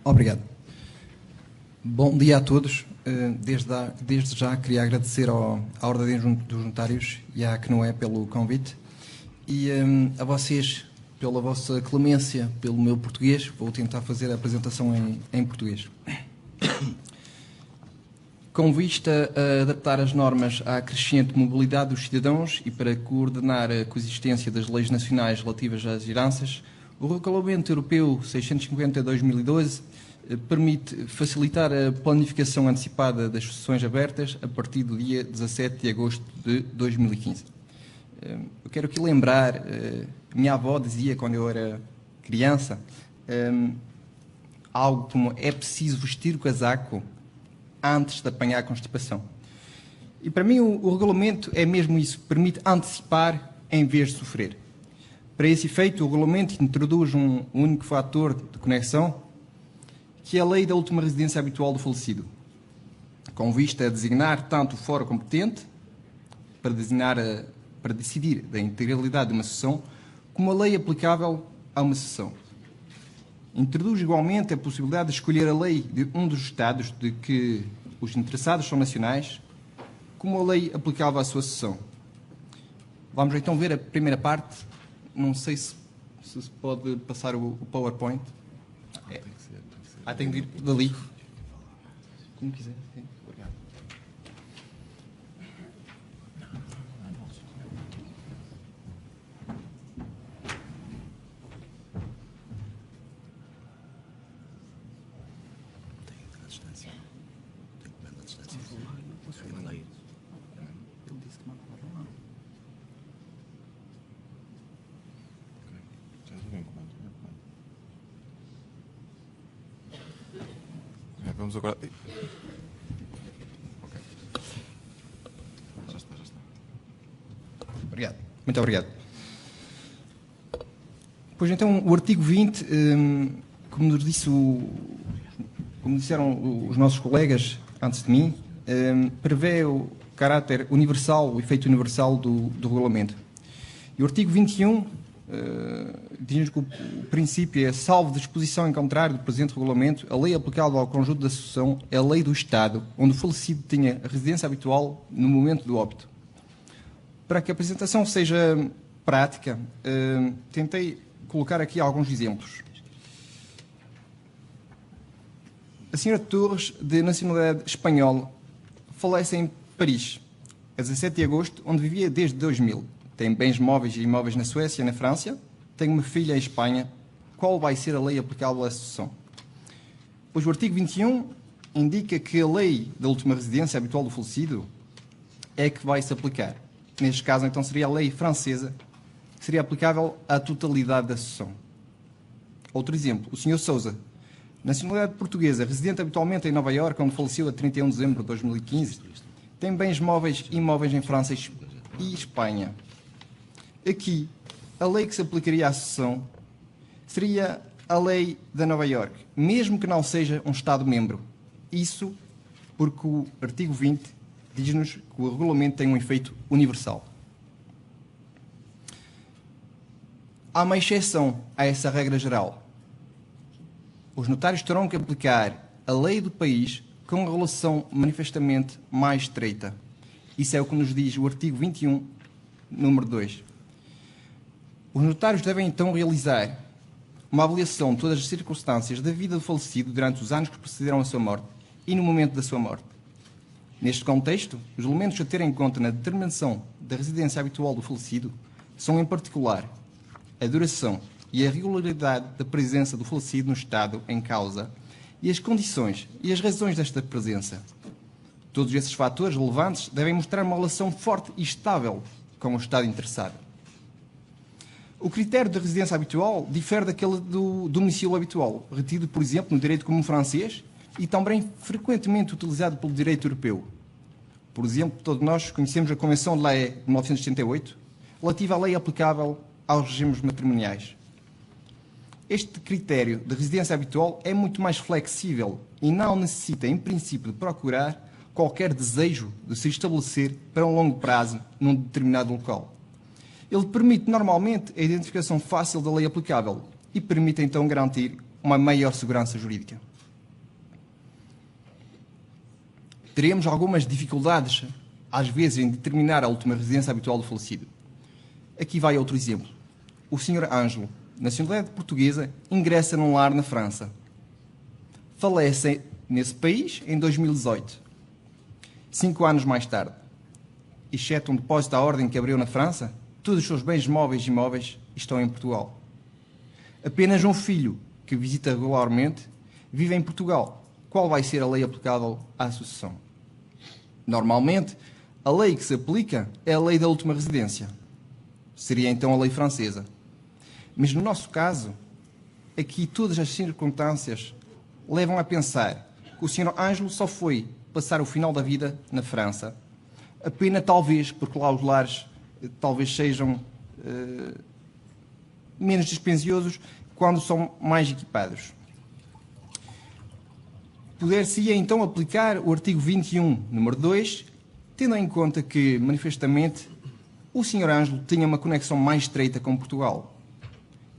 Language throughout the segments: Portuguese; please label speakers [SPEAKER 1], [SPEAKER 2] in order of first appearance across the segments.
[SPEAKER 1] Obrigado. Bom dia a todos. Desde já queria agradecer à Ordem dos Notários e à CNOE pelo convite e a vocês pela vossa clemência pelo meu português. Vou tentar fazer a apresentação em português. Com vista a adaptar as normas à crescente mobilidade dos cidadãos e para coordenar a coexistência das leis nacionais relativas às heranças, o Regulamento Europeu 650/2012 permite facilitar a planificação antecipada das sucessões abertas a partir do dia 17 de agosto de 2015. Eu quero aqui lembrar, minha avó dizia quando eu era criança, algo como: é preciso vestir o casaco antes de apanhar a constipação. E para mim o regulamento é mesmo isso, permite antecipar em vez de sofrer. Para esse efeito, o regulamento introduz um único fator de conexão, que é a lei da última residência habitual do falecido, com vista a designar tanto o fórum competente para decidir da integralidade de uma sucessão, como a lei aplicável a uma sucessão. Introduz igualmente a possibilidade de escolher a lei de um dos Estados de que os interessados são nacionais, como a lei aplicável à sua sucessão. Vamos então ver a primeira parte. Não sei se pode passar o PowerPoint. Tem que vir dali. Como quiser. Sim. Obrigado.
[SPEAKER 2] Vamos agora. Okay. Já está.
[SPEAKER 1] Obrigado. Muito obrigado. Pois então, o artigo 20, como disseram os nossos colegas antes de mim, prevê o caráter universal, o efeito universal do regulamento. E o artigo 21 diz-nos que o princípio é: salvo disposição em contrário do presente regulamento, a lei aplicável ao conjunto da sucessão é a lei do Estado onde o falecido tinha a residência habitual no momento do óbito. Para que a apresentação seja prática, tentei colocar aqui alguns exemplos. A senhora Torres, de nacionalidade espanhola, falece em Paris, a 17 de agosto, onde vivia desde 2000. Tem bens móveis e imóveis na Suécia e na França. Tem uma filha em Espanha. Qual vai ser a lei aplicável à sucessão? Pois o artigo 21 indica que a lei da última residência habitual do falecido é que vai se aplicar. Neste caso, então, seria a lei francesa, que seria aplicável à totalidade da sucessão. Outro exemplo, o Sr. Sousa, nacionalidade portuguesa, residente habitualmente em Nova Iorque, onde faleceu a 31 de dezembro de 2015, tem bens móveis e imóveis em França e Espanha. Aqui, a lei que se aplicaria à sucessão seria a lei da Nova Iorque, mesmo que não seja um Estado-membro. Isso porque o artigo 20 diz-nos que o regulamento tem um efeito universal. Há uma exceção a essa regra geral. Os notários terão que aplicar a lei do país com relação manifestamente mais estreita. Isso é o que nos diz o artigo 21, número 2. Os notários devem então realizar uma avaliação de todas as circunstâncias da vida do falecido durante os anos que precederam a sua morte e no momento da sua morte. Neste contexto, os elementos a ter em conta na determinação da residência habitual do falecido são, em particular, a duração e a regularidade da presença do falecido no Estado em causa e as condições e as razões desta presença. Todos esses fatores relevantes devem mostrar uma relação forte e estável com o Estado interessado. O critério de residência habitual difere daquele do domicílio habitual, retido, por exemplo, no direito comum francês e também frequentemente utilizado pelo direito europeu. Por exemplo, todos nós conhecemos a Convenção de La Haye de 1978, relativa à lei aplicável aos regimes matrimoniais. Este critério de residência habitual é muito mais flexível e não necessita, em princípio, de procurar qualquer desejo de se estabelecer para um longo prazo num determinado local. Ele permite, normalmente, a identificação fácil da lei aplicável e permite, então, garantir uma maior segurança jurídica. teremos algumas dificuldades, às vezes, em determinar a última residência habitual do falecido. Aqui vai outro exemplo. O Sr. Ângelo, nacionalidade portuguesa, ingressa num lar na França. Falece nesse país em 2018. 5 anos mais tarde, exceto um depósito à ordem que abriu na França, todos os seus bens móveis e imóveis estão em Portugal. Apenas um filho, que visita regularmente, vive em Portugal. Qual vai ser a lei aplicável à sucessão? Normalmente, a lei que se aplica é a lei da última residência. Seria então a lei francesa. Mas no nosso caso, aqui todas as circunstâncias levam a pensar que o Sr. Ângelo só foi passar o final da vida na França, apenas talvez porque lá os lares talvez sejam menos dispendiosos quando são mais equipados. Poder-se-ia então aplicar o artigo 21, número 2, tendo em conta que, manifestamente, o Sr. Ângelo tinha uma conexão mais estreita com Portugal.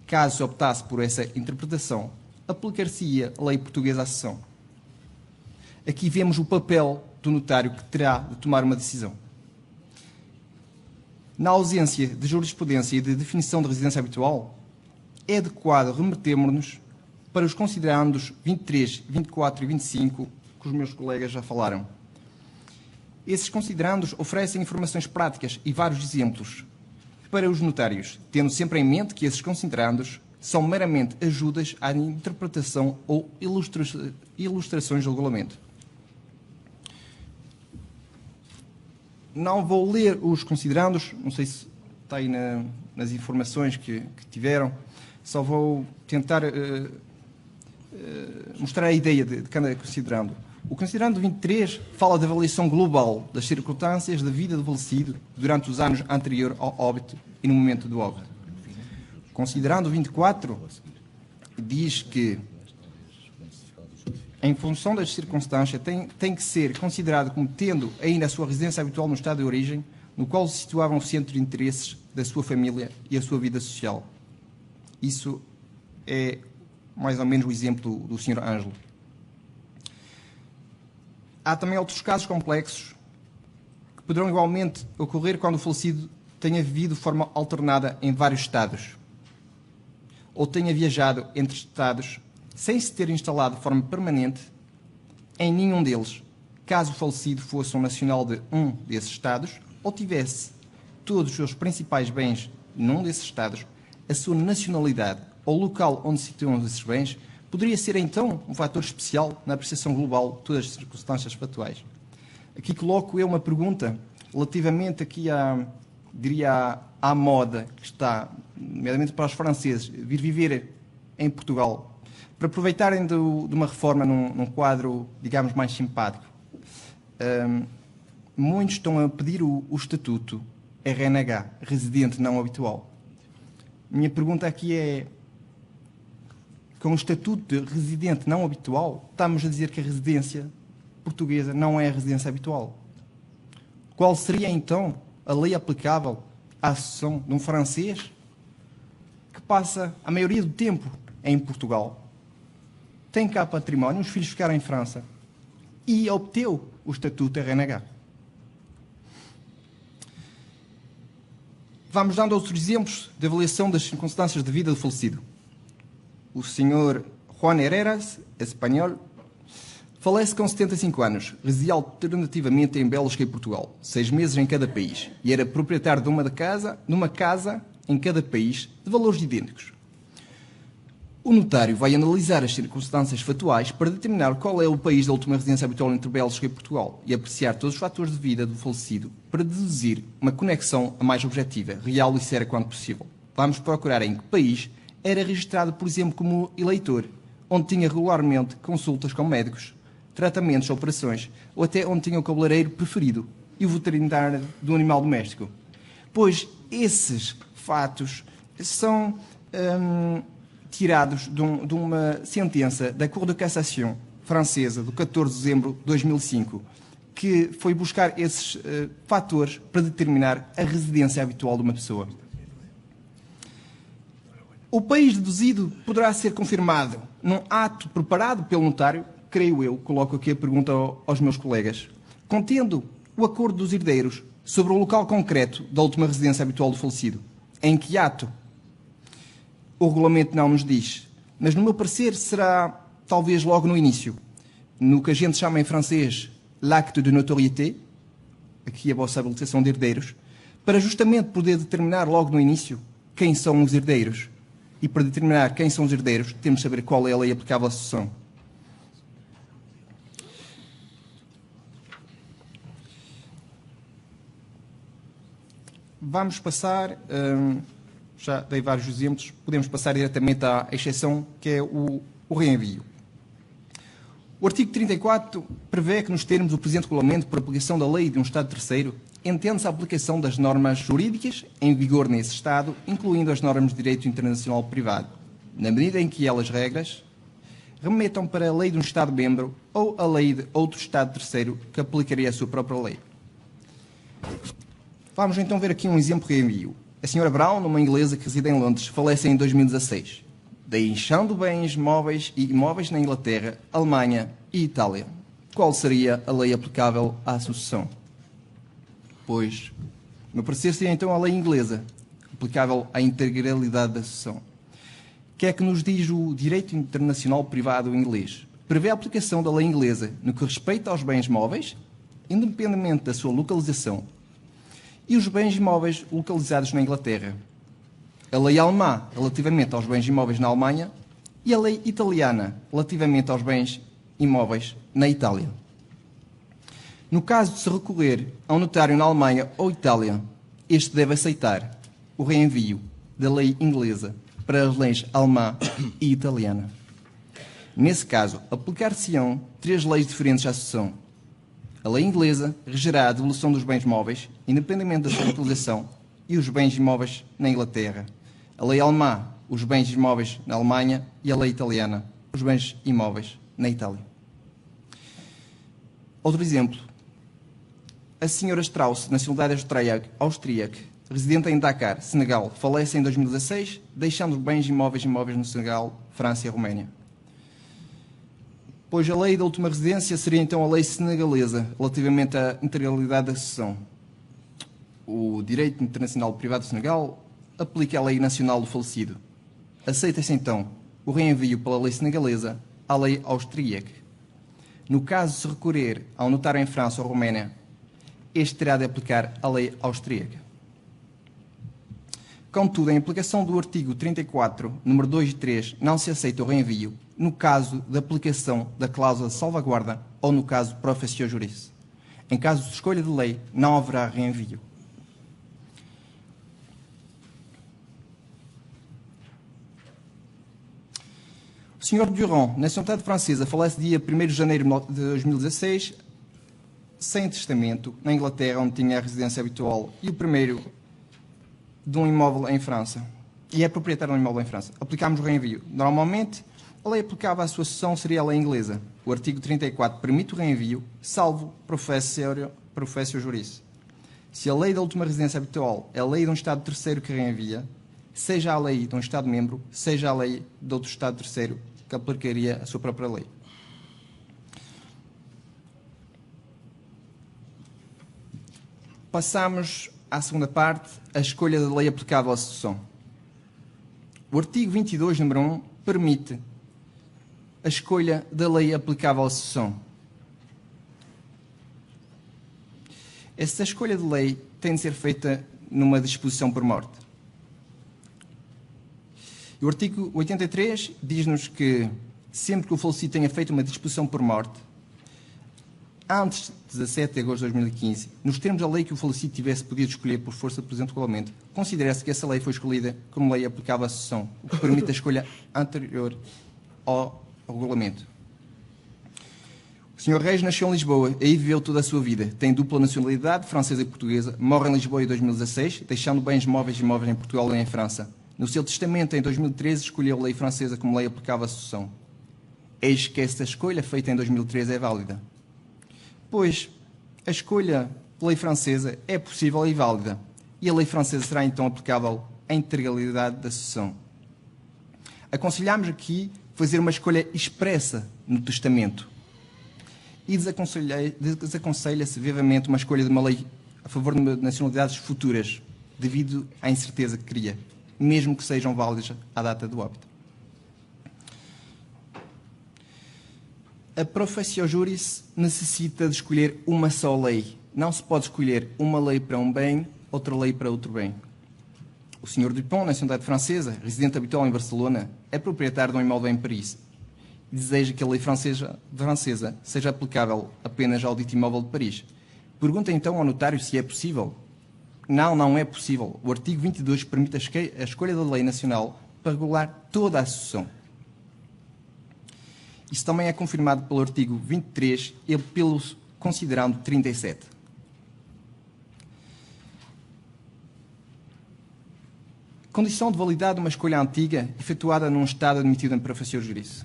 [SPEAKER 1] Caso se optasse por essa interpretação, aplicar-se-ia a lei portuguesa à sucessão. Aqui vemos o papel do notário que terá de tomar uma decisão. Na ausência de jurisprudência e de definição de residência habitual, é adequado remetermos-nos para os considerandos 23, 24 e 25, que os meus colegas já falaram. Esses considerandos oferecem informações práticas e vários exemplos para os notários, tendo sempre em mente que esses considerandos são meramente ajudas à interpretação ou ilustrações do regulamento. Não vou ler os considerandos, não sei se está aí nas informações que tiveram, só vou tentar mostrar a ideia de cada considerando. O considerando 23 fala da avaliação global das circunstâncias da vida do falecido durante os anos anteriores ao óbito e no momento do óbito. Considerando 24, diz que, em função das circunstâncias, tem que ser considerado como tendo ainda a sua residência habitual no estado de origem, no qual se situavam o centro de interesses da sua família e a sua vida social. Isso é mais ou menos o exemplo do Sr. Ângelo. Há também outros casos complexos que poderão igualmente ocorrer quando o falecido tenha vivido de forma alternada em vários estados ou tenha viajado entre estados sem se ter instalado de forma permanente em nenhum deles, caso o falecido fosse um nacional de um desses estados ou tivesse todos os seus principais bens num desses estados, a sua nacionalidade ou local onde se situam esses bens poderia ser, então, um fator especial na apreciação global de todas as circunstâncias factuais. Aqui coloco eu uma pergunta relativamente aqui à moda que está, nomeadamente para os franceses, vir viver em Portugal, para aproveitarem de uma reforma num quadro, digamos, mais simpático. Muitos estão a pedir o estatuto RNH, residente não habitual. Minha pergunta aqui é: com o estatuto de residente não habitual, estamos a dizer que a residência portuguesa não é a residência habitual. Qual seria, então, a lei aplicável à sucessão de um francês que passa a maioria do tempo em Portugal, tem cá património, os filhos ficaram em França e obteve o estatuto RNH? Vamos dando outros exemplos de avaliação das circunstâncias de vida do falecido. O Sr. Juan Herreras, espanhol, falece com 75 anos, residia alternativamente em Bélgica e Portugal, 6 meses em cada país, e era proprietário de uma casa em cada país, de valores idênticos. O notário vai analisar as circunstâncias factuais para determinar qual é o país da última residência habitual entre Bélgica e Portugal e apreciar todos os fatores de vida do falecido para deduzir uma conexão a mais objetiva, real e séria quanto possível. Vamos procurar em que país era registrado, por exemplo, como eleitor, onde tinha regularmente consultas com médicos, tratamentos, operações, ou até onde tinha o cabeleireiro preferido e o veterinário do animal doméstico. Pois esses fatos são tirados de uma sentença da Cour de Cassation francesa, do 14 de dezembro de 2005, que foi buscar esses fatores para determinar a residência habitual de uma pessoa. O país deduzido poderá ser confirmado num ato preparado pelo notário, creio eu, coloco aqui a pergunta aos meus colegas, contendo o acordo dos herdeiros sobre o local concreto da última residência habitual do falecido. Em que ato? O regulamento não nos diz, mas no meu parecer será talvez logo no início, no que a gente chama em francês l'acte de notoriété, aqui a vossa habilitação de herdeiros, para justamente poder determinar logo no início quem são os herdeiros. E para determinar quem são os herdeiros, temos de saber qual é a lei aplicável à sucessão. Vamos passar, já dei vários exemplos, podemos passar diretamente à exceção, que é o reenvio. O artigo 34 prevê que, nos termos do presente regulamento, por aplicação da lei de um Estado terceiro, entende-se a aplicação das normas jurídicas em vigor nesse Estado, incluindo as normas de direito internacional privado, na medida em que elas, regras, remetam para a lei de um Estado-membro ou a lei de outro Estado terceiro que aplicaria a sua própria lei. Vamos então ver aqui um exemplo de reenvio. A senhora Brown, uma inglesa que reside em Londres, falece em 2016. Deixando bens móveis e imóveis na Inglaterra, Alemanha e Itália. Qual seria a lei aplicável à sucessão? Pois, no parecer, seria então a lei inglesa, aplicável à integralidade da sucessão. O que é que nos diz o direito internacional privado inglês? Prevê a aplicação da lei inglesa no que respeita aos bens móveis, independentemente da sua localização, e os bens imóveis localizados na Inglaterra. A lei alemã relativamente aos bens imóveis na Alemanha e a lei italiana relativamente aos bens imóveis na Itália. No caso de se recorrer a um notário na Alemanha ou Itália, este deve aceitar o reenvio da lei inglesa para as leis alemã e italiana. Nesse caso, aplicar-se-ão 3 leis diferentes à sucessão. A lei inglesa regerá a devolução dos bens móveis, independentemente da sua localização, e os bens imóveis na Inglaterra. A lei alemã, os bens imóveis na Alemanha, e a lei italiana, os bens imóveis na Itália. Outro exemplo. A senhora Strauss, nacionalidade austríaca, residente em Dakar, Senegal, falece em 2016, deixando bens imóveis no Senegal, França e Roménia. Pois a lei da última residência seria então a lei senegalesa, relativamente à integralidade da sucessão. O direito internacional privado do Senegal aplica a lei nacional do falecido. Aceita-se então o reenvio pela lei senegalesa à lei austríaca. No caso de se recorrer a um notário em França ou Roménia, este terá de aplicar a lei austríaca. Contudo, em aplicação do artigo 34, número 2 e 3, não se aceita o reenvio no caso de aplicação da cláusula de salvaguarda ou no caso professio juris. Em caso de escolha de lei, não haverá reenvio. O Sr. Durand, nacionalidade francesa, falece dia 1º de janeiro de 2016, sem testamento, na Inglaterra, onde tinha a residência habitual, e o primeiro de um imóvel em França. E é proprietário de um imóvel em França. Aplicámos o reenvio. Normalmente, a lei aplicável à sua sucessão seria a lei inglesa. O artigo 34 permite o reenvio, salvo professio juris. Se a lei da última residência habitual é a lei de um Estado terceiro que reenvia, seja a lei de um Estado-membro, seja a lei de outro Estado terceiro que aplicaria a sua própria lei. Passamos à segunda parte, a escolha da lei aplicável à sucessão. O artigo 22, número 1, permite a escolha da lei aplicável à sucessão. Esta escolha de lei tem de ser feita numa disposição por morte. O artigo 83 diz-nos que, sempre que o falecido tenha feito uma disposição por morte, antes de 17 de agosto de 2015, nos termos da lei que o falecido tivesse podido escolher por força do presente regulamento, considera-se que essa lei foi escolhida como lei aplicável à sucessão, o que permite a escolha anterior ao regulamento. O Sr. Reis nasceu em Lisboa, aí viveu toda a sua vida. Tem dupla nacionalidade, francesa e portuguesa. Morre em Lisboa em 2016, deixando bens móveis e imóveis em Portugal e em França. No seu testamento, em 2013, escolheu a lei francesa como lei aplicável à sucessão. Eis que esta escolha, feita em 2013, é válida. Pois, a escolha pela lei francesa é possível e válida. E a lei francesa será então aplicável à integralidade da sucessão. Aconselhamos aqui fazer uma escolha expressa no testamento. e desaconselha-se vivamente uma escolha de uma lei a favor de nacionalidades futuras, devido à incerteza que cria, mesmo que sejam válidas à data do óbito. A professio juris necessita de escolher uma só lei. Não se pode escolher uma lei para um bem, outra lei para outro bem. O Sr. Dupont, nacionalidade francesa, residente habitual em Barcelona, é proprietário de um imóvel em Paris e deseja que a lei francesa seja aplicável apenas ao dito imóvel de Paris. Pergunta então ao notário se é possível. Não, não é possível. O artigo 22 permite a escolha da lei nacional para regular toda a sucessão. Isso também é confirmado pelo artigo 23 e pelo considerando 37. Condição de validade de uma escolha antiga efetuada num Estado admitido em professio juris.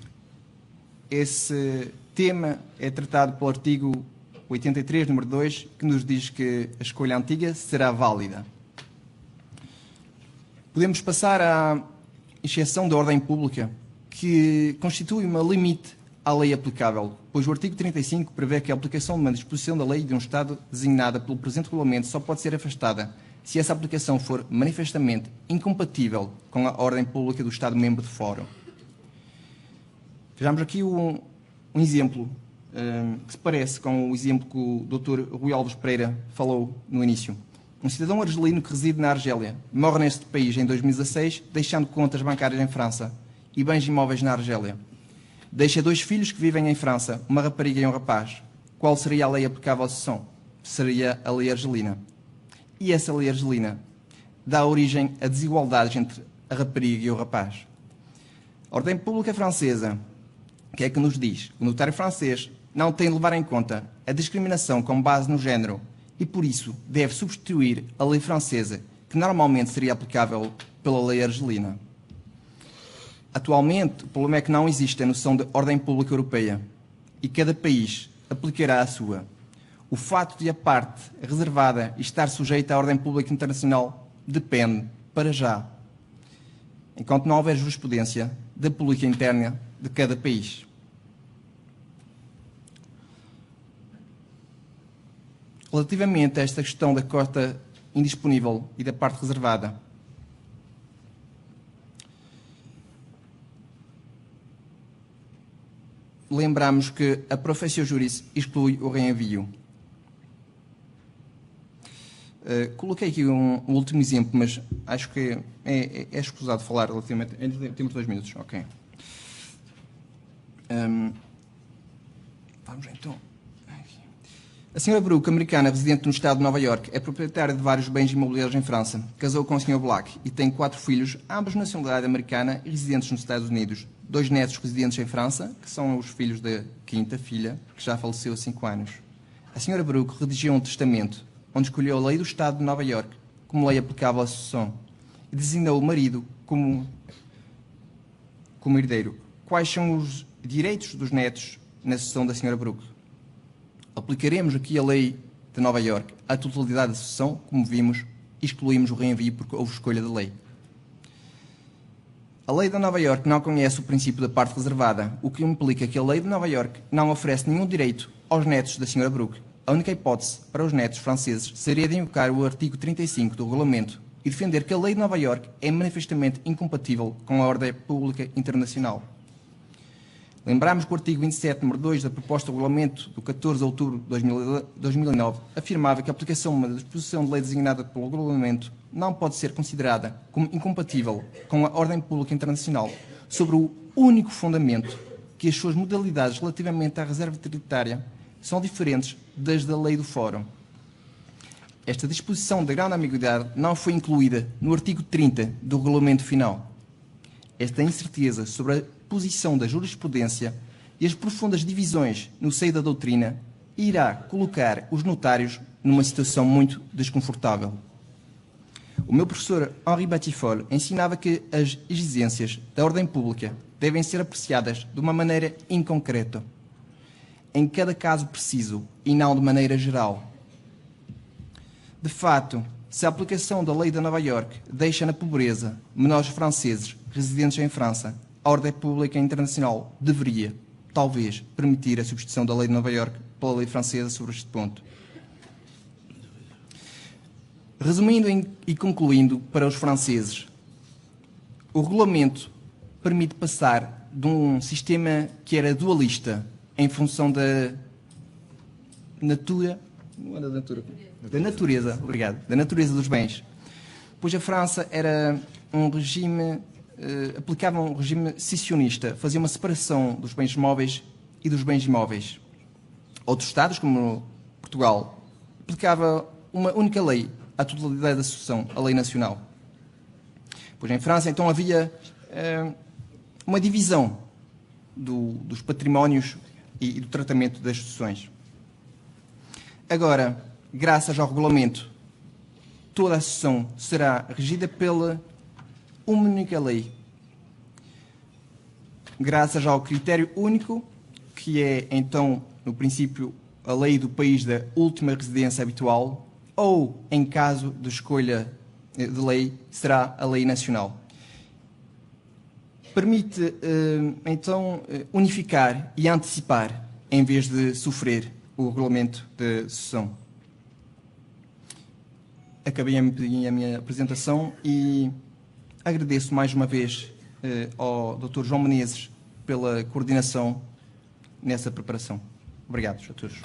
[SPEAKER 1] Esse tema é tratado pelo artigo 83, número 2, que nos diz que a escolha antiga será válida. Podemos passar à exceção da ordem pública, que constitui uma limite à lei aplicável, pois o artigo 35 prevê que a aplicação de uma disposição da lei de um Estado designada pelo presente regulamento só pode ser afastada se essa aplicação for manifestamente incompatível com a ordem pública do Estado-membro de fórum. Vejamos aqui um exemplo que se parece com o exemplo que o Dr. Rui Alves Pereira falou no início. Um cidadão argelino que reside na Argélia morre neste país em 2016, deixando contas bancárias em França e bens imóveis na Argélia. Deixa 2 filhos que vivem em França, uma rapariga e um rapaz. Qual seria a lei aplicável à sucessão? Seria a lei argelina. E essa lei argelina dá origem a desigualdades entre a rapariga e o rapaz. A ordem pública francesa, que é que nos diz? O notário francês não tem de levar em conta a discriminação com base no género e, por isso, deve substituir a lei francesa, que normalmente seria aplicável pela lei argelina. Atualmente, o problema é que não existe a noção de ordem pública europeia e cada país aplicará a sua. O fato de a parte reservada estar sujeita à ordem pública internacional depende, para já, enquanto não houver jurisprudência, da política interna de cada país. Relativamente a esta questão da cota indisponível e da parte reservada, lembramos que a professio juris exclui o reenvio. Coloquei aqui um último exemplo, mas acho que é escusado falar relativamente... Temos 2 minutos, ok. Vamos então... A Sra. Brooke, americana, residente no estado de Nova Iorque, é proprietária de vários bens imobiliários em França. Casou com o Sr. Black e tem 4 filhos, ambos de nacionalidade americana e residentes nos Estados Unidos. 2 netos residentes em França, que são os filhos da 5ª filha, que já faleceu há 5 anos. A Sra. Brooke redigiu um testamento, onde escolheu a lei do estado de Nova Iorque como lei aplicável à sucessão e designou o marido como herdeiro. Quais são os direitos dos netos na sucessão da Sra. Brooke? Aplicaremos aqui a lei de Nova Iorque à totalidade da sucessão, como vimos, e excluímos o reenvio porque houve escolha da lei. A lei de Nova Iorque não conhece o princípio da parte reservada, o que implica que a lei de Nova Iorque não oferece nenhum direito aos netos da Sra. Brooke. A única hipótese para os netos franceses seria de invocar o artigo 35 do regulamento e defender que a lei de Nova Iorque é manifestamente incompatível com a ordem pública internacional. Lembramos que o artigo 27, número 2 da proposta de regulamento do 14 de outubro de 2009 afirmava que a aplicação de uma disposição de lei designada pelo regulamento não pode ser considerada como incompatível com a ordem pública internacional sobre o único fundamento que as suas modalidades relativamente à reserva tributária são diferentes das da lei do Fórum. Esta disposição de grande ambiguidade não foi incluída no artigo 30 do regulamento final. Esta incerteza sobre a posição da jurisprudência e as profundas divisões no seio da doutrina irá colocar os notários numa situação muito desconfortável. O meu professor Henri Batifol ensinava que as exigências da ordem pública devem ser apreciadas de uma maneira inconcreta, em cada caso preciso e não de maneira geral. De fato, se a aplicação da lei de Nova Iorque deixa na pobreza menores franceses residentes em França, a ordem pública internacional deveria, talvez, permitir a substituição da lei de Nova Iorque pela lei francesa sobre este ponto. Resumindo e concluindo para os franceses, o regulamento permite passar de um sistema que era dualista em função da natureza dos bens, pois a França era um regime, aplicava um regime secessionista, fazia uma separação dos bens móveis e dos bens imóveis. Outros Estados, como Portugal, aplicava uma única lei à totalidade da sucessão, a lei nacional. Pois em França, então, havia uma divisão dos patrimónios e do tratamento das sucessões. Agora, graças ao regulamento, toda a sucessão será regida pela uma única lei. Graças ao critério único, que é, então, no princípio, a lei do país da última residência habitual, ou, em caso de escolha de lei, será a lei nacional. Permite, então, unificar e antecipar, em vez de sofrer o regulamento de sucessão. Acabei a minha apresentação e agradeço mais uma vez ao Dr. João Menezes pela coordenação nessa preparação. Obrigado a todos.